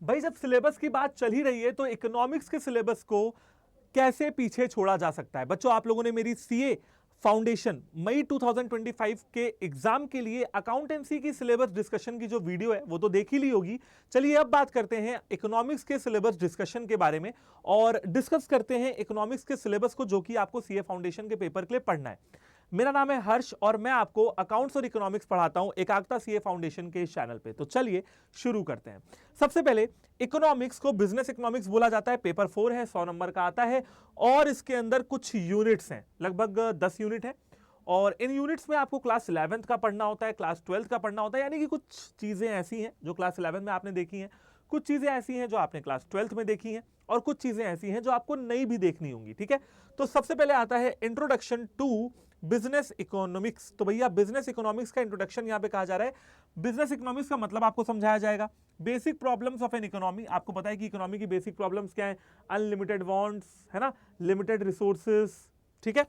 भाई जब सिलेबस की बात चल ही रही है तो इकोनॉमिक्स के सिलेबस को कैसे पीछे छोड़ा जा सकता है। बच्चों आप लोगों ने मेरी सीए फाउंडेशन मई 2025 के एग्जाम के लिए अकाउंटेंसी की सिलेबस डिस्कशन की जो वीडियो है वो तो देख ही ली होगी। चलिए अब बात करते हैं इकोनॉमिक्स के सिलेबस डिस्कशन के बारे में और डिस्कस करते हैं इकोनॉमिक्स के सिलेबस को जो कि आपको सीए फाउंडेशन के पेपर के लिए पढ़ना है। मेरा नाम है हर्ष और मैं आपको अकाउंट्स और इकोनॉमिक्स पढ़ाता हूं एकाग्रता सीए फाउंडेशन के इस चैनल पे। तो चलिए शुरू करते हैं। सबसे पहले इकोनॉमिक्स को बिजनेस इकोनॉमिक्स बोला जाता है, पेपर 4 है, 100 नंबर का आता है और इसके अंदर कुछ यूनिट्स हैं, लगभग 10 यूनिट है और इन यूनिट्स में आपको क्लास 11th का पढ़ना होता है, क्लास 12th का पढ़ना होता है, यानी कि कुछ चीजें ऐसी हैं जो क्लास 11 में आपने देखी हैं, कुछ चीजें ऐसी हैं जो आपने क्लास 12th में देखी हैं और कुछ चीजें ऐसी हैं जो आपको नई भी देखनी होंगी। ठीक है, तो सबसे पहले आता है इंट्रोडक्शन टू बिजनेस इकोनॉमिक्स। तो भैया बिजनेस इकोनॉमिक्स का इंट्रोडक्शन यहां पे कहा जा रहा है। बिजनेस इकोनॉमिक्स का मतलब आपको समझाया जाएगा। Basic problems of an economy, आपको पता है कि इकोनॉमी की बेसिक प्रॉब्लम्स क्या है, अनलिमिटेड वांट्स है ना, लिमिटेड रिसोर्सेज, ठीक है,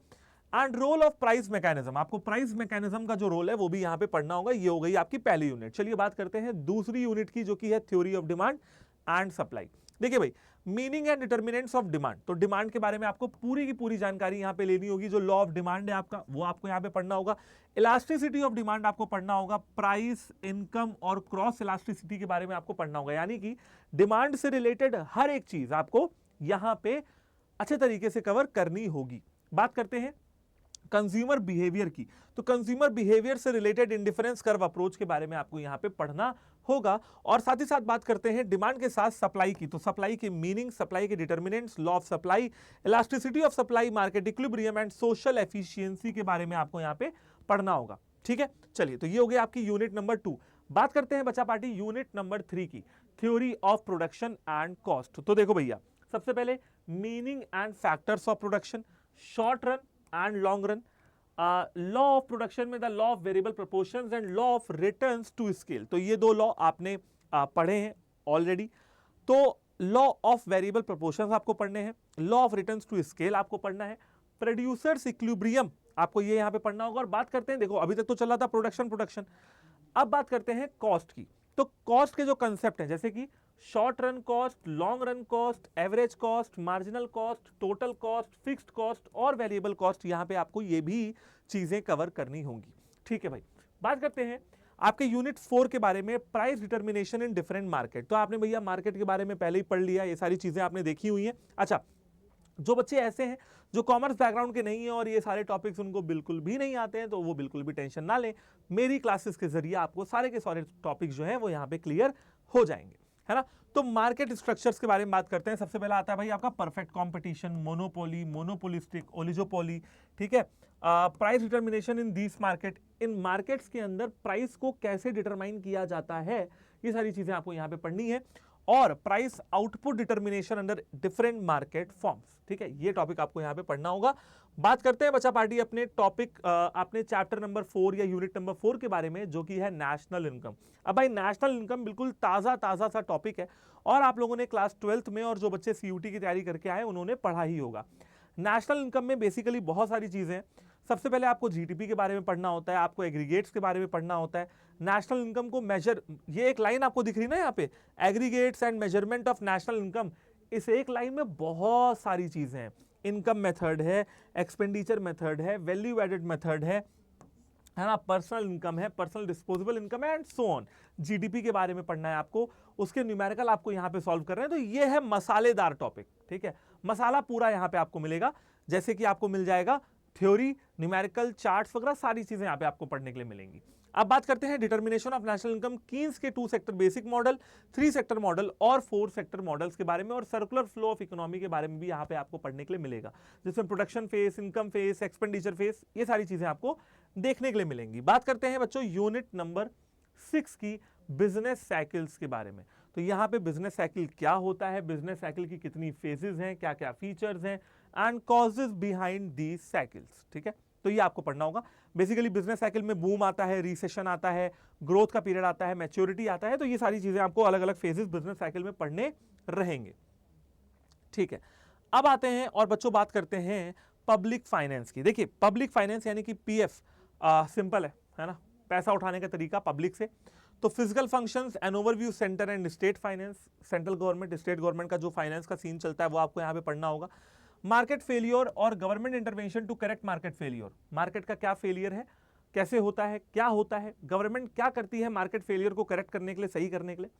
and role of price mechanism. आपको प्राइस मैकेनिज्म का जो रोल है वो भी यहां पे पढ़ना होगा। ये हो गई आपकी पहली यूनिट। चलिए बात करते हैं दूसरी यूनिट की जो कि है theory of demand and supply. देखिए भाई, meaning and determinants of demand, तो डिमांड के बारे में आपको पूरी की पूरी जानकारी यहां पे लेनी होगी। जो लॉ ऑफ डिमांड है आपका वो आपको यहां पे पढ़ना होगा। इलास्टिसिटी ऑफ डिमांड आपको पढ़ना होगा। प्राइस, इनकम और क्रॉस इलास्टिसिटी के बारे में आपको पढ़ना होगा, यानी कि डिमांड से रिलेटेड हर एक चीज आपको यहां पे अच्छे तरीके से कवर करनी होगी। बात करते हैं कंज्यूमर बिहेवियर की, तो कंज्यूमर बिहेवियर से रिलेटेड इंडिफरेंस कर्व अप्रोच के बारे में आपको यहां पे पढ़ना होगा। और साथ ही साथ बात करते हैं डिमांड के साथ सप्लाई की, तो सप्लाई के मीनिंग, सप्लाई के determinants, law of supply, elasticity of supply, market equilibrium and social efficiency के बारे में आपको यहां पे पढ़ना होगा। ठीक है, चलिए तो ये हो गया आपकी यूनिट नंबर 2। बात करते हैं बच्चा पार्टी यूनिट नंबर 3 की, theory of production and cost. तो देखो भैया, सबसे पहले meaning and factors of production, short run and long run, law of production में the law of variable proportions and law of returns to scale. तो ये दो लॉ आपने पढ़े हैं ऑलरेडी। तो लॉ ऑफ वेरिएबल प्रोपोर्शंस आपको पढ़ने हैं, law of returns to scale आपको पढ़ना है, प्रोड्यूसर्स इक्विलिब्रियम आपको ये यहां पे पढ़ना होगा। और बात करते हैं, देखो अभी तक तो चल रहा था प्रोडक्शन, अब बात करते हैं कॉस्ट की। तो कॉस्ट के जो कंसेप्ट हैं जैसे कि short run cost, long run cost, average cost, marginal cost, total cost, fixed cost और वेरिएबल कॉस्ट, यहां पे आपको ये भी चीजें कवर करनी होंगी। ठीक है भाई, बात करते हैं आपके यूनिट 4 के बारे में, price determination in different market. तो आपने भैया मार्केट के बारे में पहले ही पढ़ लिया, ये सारी चीजें आपने देखी हुई हैं। अच्छा, जो बच्चे ऐसे हैं जो कॉमर्स बैकग्राउंड के नहीं है और ये सारे टॉपिक्स उनको बिल्कुल भी नहीं आते हैं, तो वो बिल्कुल भी टेंशन ना लें, मेरी क्लासेस के जरिए आपको सारे के सारे टॉपिक्स जो हैं वो यहाँ पे क्लियर हो जाएंगे, है ना। तो मार्केट स्ट्रक्चर्स के बारे में बात करते हैं। सबसे पहला आता है भाई आपका perfect competition, monopoly, monopolistic, oligopoly, ठीक है, price determination in this market, in markets के अंदर प्राइस को कैसे डिटरमाइन किया जाता है, ये सारी चीजें आपको यहाँ पे पढ़नी है। और price output determination under different market forms, ठीक है, ये टॉपिक आपको यहां पे पढ़ना होगा। बात करते हैं बच्चा पार्टी अपने टॉपिक, अपने चैप्टर नंबर 4 या यूनिट नंबर 4 के बारे में, जो कि है नेशनल इनकम। अब भाई नेशनल इनकम बिल्कुल ताजा सा टॉपिक है और आप लोगों ने क्लास 12th में और जो बच्चे सीयूटी की तैयारी करके आए उन्होंने पढ़ा ही होगा। नेशनल इनकम में बेसिकली बहुत सारी चीजें हैं। सबसे पहले आपको जीडीपी के बारे में पढ़ना होता है, आपको एग्रीगेट्स के बारे में पढ़ना होता है, नेशनल इनकम को मेजर, ये एक लाइन आपको दिख रही ना यहाँ पे, aggregates and measurement of national income, इस एक लाइन में बहुत सारी चीजें हैं। इनकम मेथड है, एक्सपेंडिचर मेथड है, वैल्यू एडेड मेथड है ना, पर्सनल इनकम है, पर्सनल डिस्पोजेबल इनकम है एंड सो ऑन। जीडीपी के बारे में पढ़ना है आपको, उसके न्यूमेरिकल आपको यहां पे सॉल्व कर रहे हैं। तो ये है मसालेदार टॉपिक, ठीक है, मसाला पूरा यहां पे आपको मिलेगा, जैसे कि आपको मिल जाएगा थ्योरी, न्यूमेरिकल, चार्ट्स वगैरह सारी चीजें यहां पे आपको पढ़ने के लिए मिलेंगी। अब बात करते हैं determination of national income, Keynes के 2 sector basic model, 3 sector model और 4 सेक्टर मॉडल्स के बारे में, और सर्कुलर फ्लो ऑफ इकोनॉमी के बारे में भी यहां पे आपको पढ़ने के लिए मिलेगा, जिसमें production face, income face, expenditure face, ये सारी चीजें आपको देखने के लिए मिलेंगी। बात करते हैं बच्चों यूनिट नंबर 6 की, बिजनेस साइकिल्स के बारे में। तो यहां पे बिजनेस साइकिल क्या होता है, बिजनेस साइकिल की कितनी फेजेस हैं, क्या क्या फीचर्स हैं and causes behind these cycles, ठीक है, तो ये आपको पढ़ना होगा। बेसिकली बिजनेस साइकिल में बूम आता है, रिसेशन आता है, ग्रोथ का पीरियड आता है, मैच्योरिटी आता है, तो ये सारी चीजें आपको अलग अलग फेजेस बिजनेस साइकिल में पढ़ने रहेंगे। ठीक है, अब आते हैं और बच्चों बात करते हैं पब्लिक फाइनेंस की। देखिए पब्लिक फाइनेंस यानी कि पीएफ सिंपल है ना, पैसा उठाने का तरीका पब्लिक से। तो physical functions, an overview centre and state finance, central government state government का जो फाइनेंस का सीन चलता है वो आपको यहाँ पे पढ़ना होगा। मार्केट फेलियर और government intervention to correct market failure, market का क्या फेलियर है, कैसे होता है, क्या होता है, गवर्नमेंट क्या करती है मार्केट फेलियर को करेक्ट करने के लिए, सही करने के लिए।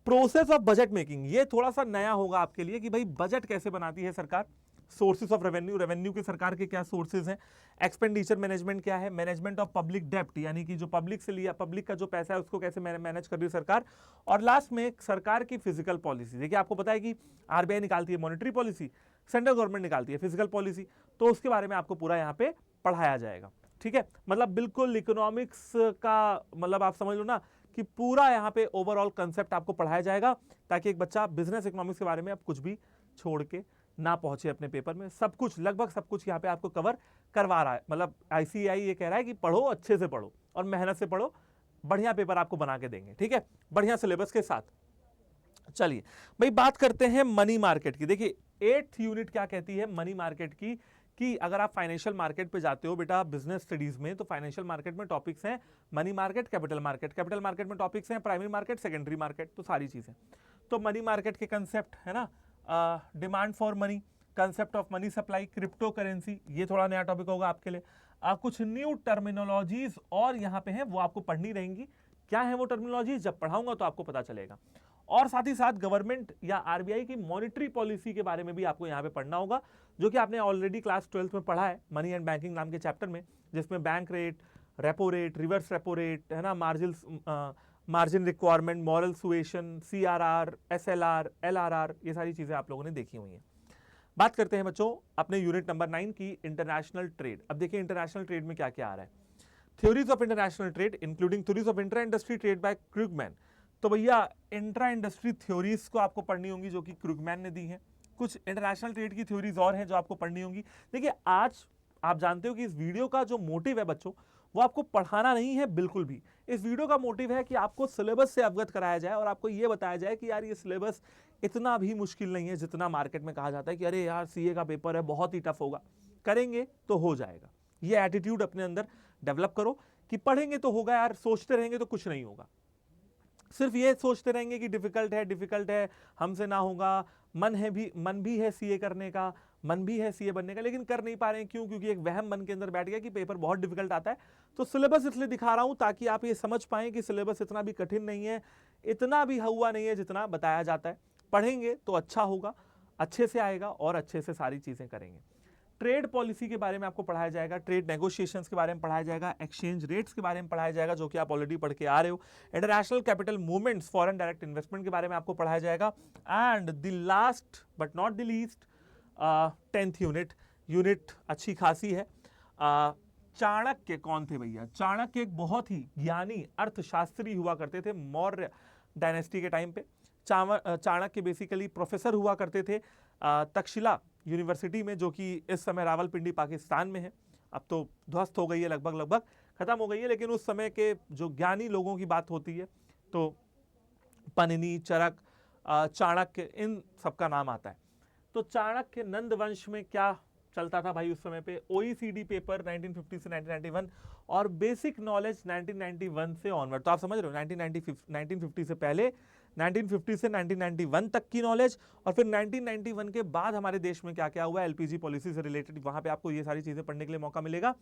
प्रोसेस ऑफ बजट मेकिंग, ये थोड़ा सा नया होगा आपके लिए कि भाई बजट कैसे बनाती है सरकार। सोर्सेज ऑफ रेवेन्यू, रेवेन्यू के सरकार के क्या सोर्सेज हैं। एक्सपेंडिचर मैनेजमेंट क्या है, मैनेजमेंट ऑफ पब्लिक डेप्ट, यानी कि जो पब्लिक से लिया, पब्लिक का जो पैसा है उसको कैसे मैनेज कर रही है सरकार। और लास्ट में सरकार की फिजिकल पॉलिसी। देखिए आपको पता है कि आरबीआई निकालती है मॉनेटरी पॉलिसी, सेंट्रल गवर्नमेंट निकालती है फिजिकल पॉलिसी, तो उसके बारे में आपको पूरा यहाँ पे पढ़ाया जाएगा। ठीक है, मतलब बिल्कुल इकोनॉमिक्स का मतलब आप समझ लो ना कि पूरा यहाँ पे ओवरऑल कंसेप्ट आपको पढ़ाया जाएगा, ताकि एक बच्चा बिजनेस इकोनॉमिक्स के बारे में अब कुछ भी छोड़ के ना पहुंचे अपने पेपर में। सब कुछ, लगभग सब कुछ यहाँ पे आपको कवर करवा रहा है। मतलब आईसीएआई ये कह रहा है कि पढ़ो, अच्छे से पढ़ो और मेहनत से पढ़ो, बढ़िया पेपर आपको बना के देंगे। ठीक है, बढ़िया सिलेबस के साथ। चलिए भाई बात करते हैं मनी मार्केट की। देखिए 8th यूनिट क्या कहती है मनी मार्केट की, कि अगर आप फाइनेंशियल मार्केट पे जाते हो बेटा बिजनेस स्टडीज में, तो फाइनेंशियल मार्केट में टॉपिक्स हैं money market, capital market, capital market में टॉपिक्स हैं प्राइमरी मार्केट, सेकेंडरी मार्केट, तो सारी चीजें। तो मनी मार्केट के कंसेप्ट है ना, demand for money, concept of money supply, crypto currency, ये थोड़ा नया टॉपिक होगा आपके लिए। कुछ न्यू टर्मिनोलॉजीज और यहाँ पे हैं, वो आपको पढ़नी रहेंगी। क्या है वो टर्मिनोलॉजीज, जब पढ़ाऊंगा तो आपको पता चलेगा। और साथ ही साथ गवर्नमेंट या आरबीआई की मॉनेटरी पॉलिसी के बारे में भी आपको यहाँ पे पढ़ना होगा, जो कि आपने ऑलरेडी क्लास 12th में पढ़ा है मनी एंड बैंकिंग नाम के चैप्टर में, जिसमें bank rate, repo rate, reverse repo rate है ना, margin requirement, moral suasion, CRR, SLR, LRR, ये सारी चीजें आप लोगों ने देखी हुई हैं। बात करते हैं बच्चों अपने यूनिट नंबर 9 की, इंटरनेशनल ट्रेड। अब देखिए इंटरनेशनल ट्रेड में क्या क्या आ रहा है। Theories of international trade including theories of intra industry trade by Krugman. तो भैया इंट्रा इंडस्ट्री थ्योरीज को आपको पढ़नी होंगी जो कि क्रूगमैन ने दी है। कुछ इंटरनेशनल ट्रेड की थ्योरीज और हैं जो आपको पढ़नी होंगी। देखिए आज आप जानते हो कि इस वीडियो का जो मोटिव है बच्चों, वो आपको पढ़ाना नहीं है बिल्कुल भी। इस वीडियो का मोटिव है कि आपको सिलेबस से अवगत कराया जाए और आपको ये बताया जाए कि यार ये सिलेबस इतना भी मुश्किल नहीं है जितना मार्केट में कहा जाता है कि अरे यार सीए का पेपर है बहुत ही टफ होगा। करेंगे तो हो जाएगा, ये एटीट्यूड अपने अंदर डेवलप करो कि पढ़ेंगे तो होगा यार, सोचते रहेंगे तो कुछ नहीं होगा। सिर्फ ये सोचते रहेंगे कि डिफिकल्ट है, हमसे ना होगा, मन भी है सीए करने का, मन भी है सीए बनने का, लेकिन कर नहीं पा रहे हैं। क्यों? क्योंकि एक वहम मन के अंदर बैठ गया कि पेपर बहुत डिफिकल्ट आता है। तो सिलेबस इसलिए दिखा रहा हूं ताकि आप ये समझ पाएं कि सिलेबस इतना भी कठिन नहीं है, इतना भी हुआ नहीं है जितना बताया जाता है। पढ़ेंगे तो अच्छा होगा, अच्छे से आएगा और अच्छे से सारी चीजें करेंगे। ट्रेड पॉलिसी के बारे में आपको पढ़ाया जाएगा, ट्रेड नेगोशिएशंस के बारे में पढ़ाया जाएगा, एक्सचेंज रेट्स के बारे में पढ़ाया जाएगा जो कि आप ऑलरेडी पढ़ के आ रहे हो, international capital movements, foreign direct investment के बारे में आपको पढ़ाया जाएगा। And the last but not the least 10th unit अच्छी खासी है। चाणक्य कौन थे भैया? चाणक्य एक बहुत ही ज्ञानी अर्थशास्त्री हुआ करते थे मौर्य डायनेस्टी के टाइम पे। चाणक्य बेसिकली प्रोफेसर हुआ करते थे तक्षशिला यूनिवर्सिटी में, जो कि इस समय रावलपिंडी पाकिस्तान में है। अब तो ध्वस्त हो गई है, लगभग खत्म हो गई है, लेकिन उस समय के जो ज्ञानी लोगों की बात होती है तो पनिनी, चरक, चाणक्य, इन सबका नाम आता है। तो चाणक्य नंद वंश में क्या चलता था भाई उस समय पे? ओईसीडी पेपर 1950 से 1991 और बेसिक नॉलेज 1991 से ऑनवर्ड। तो आप समझ रहे हो 1950 से पहले, 1950 से 1991 तक की नॉलेज, और फिर 1991 के बाद हमारे देश में क्या क्या हुआ एलपीजी पॉलिसी से रिलेटेड, वहां पे आपको ये सारी चीजें पढ़ने के लिए मौका मिलेगा।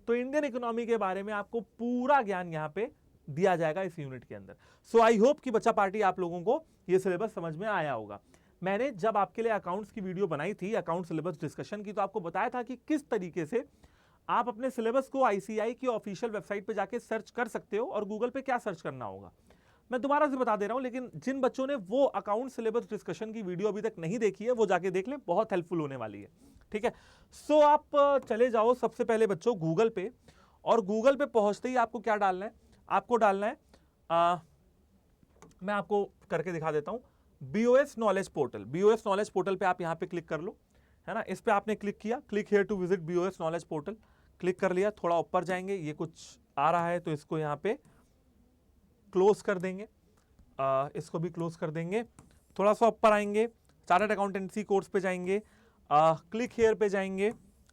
तो इंडियन इकोनॉमी के बारे में आपको पूरा ज्ञान यहाँ पे दिया जाएगा इस यूनिट के अंदर। सो आई होप कि बच्चा पार्टी आप लोगों को ये सिलेबस समझ में आया होगा। मैंने जब आपके लिए अकाउंट्स की वीडियो बनाई थी, अकाउंट सिलेबस डिस्कशन की, तो आपको बताया था कि किस तरीके से आप अपने सिलेबस को आईसीएआई की ऑफिशियल वेबसाइट पे जाके सर्च कर सकते हो और गूगल पे क्या सर्च करना होगा। मैं दोबारा से बता दे रहा हूं, लेकिन जिन बच्चों ने वो अकाउंट सिलेबस डिस्कशन की वीडियो अभी तक नहीं देखी है वो जाके देख ले, बहुत हेल्पफुल होने वाली है। ठीक है, सो आप चले जाओ सबसे पहले बच्चों गूगल पे, और गूगल पे पहुंचते ही आपको क्या डालना है? आपको डालना है मैं आपको करके दिखा देता हूं, BOS knowledge portal. BOS knowledge portal पे आप यहां पे क्लिक कर लो, है ना। इस पे आपने क्लिक किया, click here to visit BOS knowledge portal, click कर लिया। थोड़ा ऊपर जाएंगे, ये कुछ आ रहा है तो इसको यहां पे क्लोज कर देंगे, इसको भी क्लोज कर देंगे। थोड़ा सा ऊपर आएंगे, चार्टर्ड अकाउंटेंसी कोर्स पे जाएंगे, क्लिक हियर पे जाएंगे,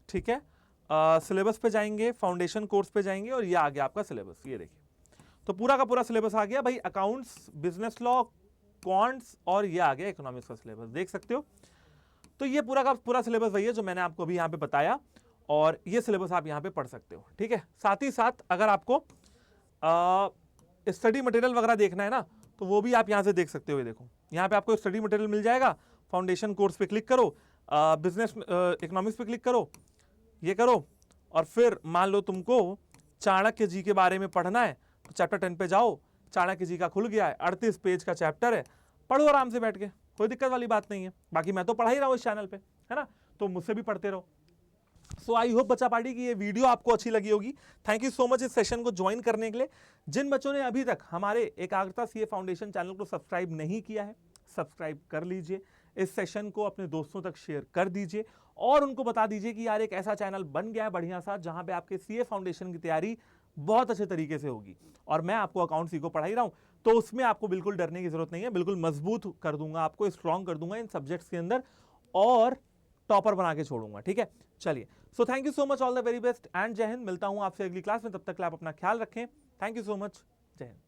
ठीक है, सिलेबस पे जाएंगे, फाउंडेशन कोर्स पे जाएंगे, और ये आ गया आपका सिलेबस। ये देखिए, तो पूरा का पूरा सिलेबस आ गया भाई, अकाउंट्स, बिजनेस लॉ, क्वांट्स, और ये आ गया इकोनॉमिक्स का सिलेबस, देख सकते हो। तो ये पूरा का पूरा सिलेबस वही है जो मैंने आपको अभी यहाँ पे बताया, और ये सिलेबस आप यहाँ पे पढ़ सकते हो, ठीक है। साथ ही साथ अगर आपको स्टडी मटेरियल वगैरह देखना है ना, तो वो भी आप यहाँ से देख सकते हो। ये देखो, यहाँ पे आपको स्टडी मटेरियल मिल जाएगा, फाउंडेशन कोर्स पे क्लिक करो, बिजनेस इकोनॉमिक्स पे क्लिक करो, ये करो, और फिर मान लो तुमको चाणक्य जी के बारे में पढ़ना है, तो चैप्टर 10 पे जाओ, चाणक्य जी का खुल गया है, 38 पेज का चैप्टर है, पढ़ो आराम से बैठ के, कोई दिक्कत वाली बात नहीं है। बाकी मैं तो पढ़ा ही रहा हूँ इस चैनल पे, है ना, तो मुझसे भी पढ़ते रहो। सो आई होप बच्चा पार्टी की ये वीडियो आपको अच्छी लगी होगी। थैंक यू सो मच इस सेशन को ज्वाइन करने के लिए। जिन बच्चों ने अभी तक हमारे एकाग्रता सीए फाउंडेशन चैनल को सब्सक्राइब नहीं किया है, सब्सक्राइब कर लीजिए, इस सेशन को अपने दोस्तों तक शेयर कर दीजिए, और उनको बता दीजिए कि यार एक ऐसा चैनल बन गया है बढ़िया सा, जहां पे आपके सीए फाउंडेशन की तैयारी बहुत अच्छे तरीके से होगी। और मैं आपको अकाउंट सी को पढ़ा ही रहा हूं, तो उसमें आपको बिल्कुल डरने की जरूरत नहीं है, बिल्कुल मजबूत कर दूंगा आपको, स्ट्रॉन्ग कर दूंगा इन सब्जेक्ट्स के अंदर, और टॉपर बना के छोड़ूंगा, ठीक है। चलिए, so thank you so much, all the very best and जय हिंद। मिलता हूं आपसे अगली क्लास में, तब तक आप अपना ख्याल रखें। थैंक यू सो मच, जय हिंद।